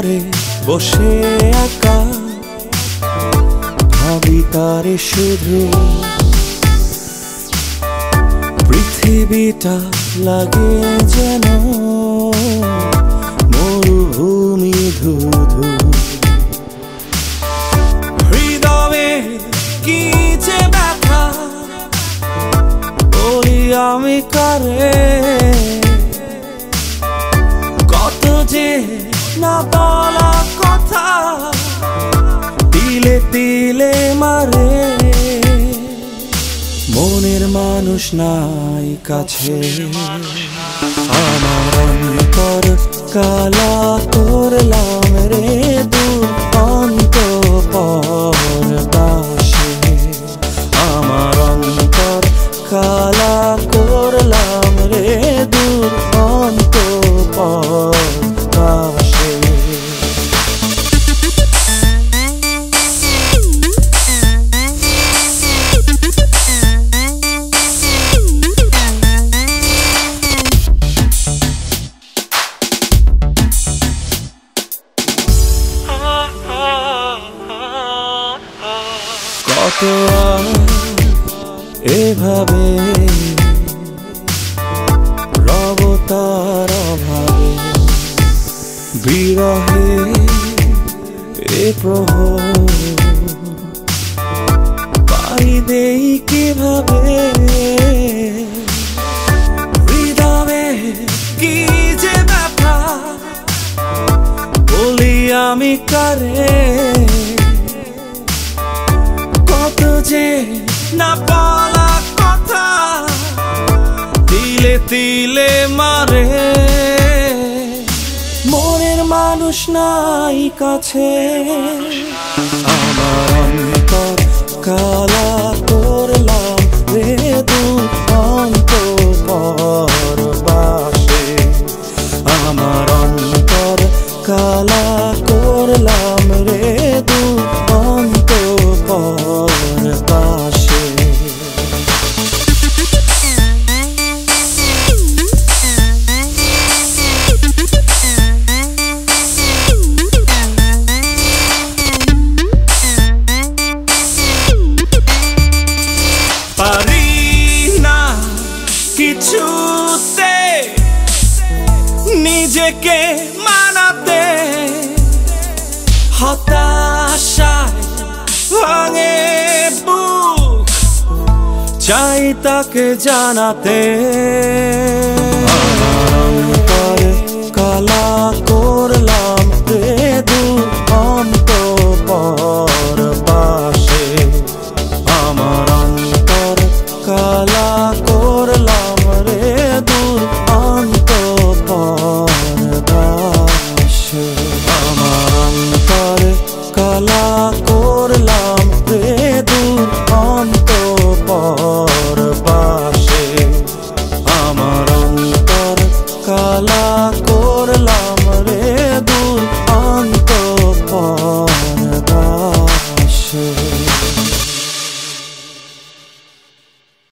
ঘরে বসে একা ভাবি তারে শুধু পৃথিবীটা লাগে যেন মরুভূমি ধুধু হৃদয়ে কি যে ব্যথা বলি আমি কারে কত যে না বলা কথা তিলে তিলে মারে মনের মানুষ নাই কাছে আমার অন্তর কালা করলাম রে দুরন্ত পরবাসে আমার অন্তর কালা করলাম রে দুরন্ত পরবাসে কত এভাবে রব তার অভাবে বিরহে এ প্রহর পাই দেই কিভাবে হৃদয়ে কি যে ব্যথা বলি আমি কারে কত যে না বলা কথা তিলে তিলে মারে মনের মানুষ নাই কাছে আমার অন্তর কালা করলাম রে দুরন্ত পরবাসে আমার অন্তর কালা করলাম রে দুরন্ত পরবাসে পারি না কিছুতে নিজেকে মানাতে হতাশায় ভাঙে বুক চাই তাকে জানাতে অন্তর কালা করলাম রে দুরন্ত পরবাসে আমার অন্তর কালা করলাম রে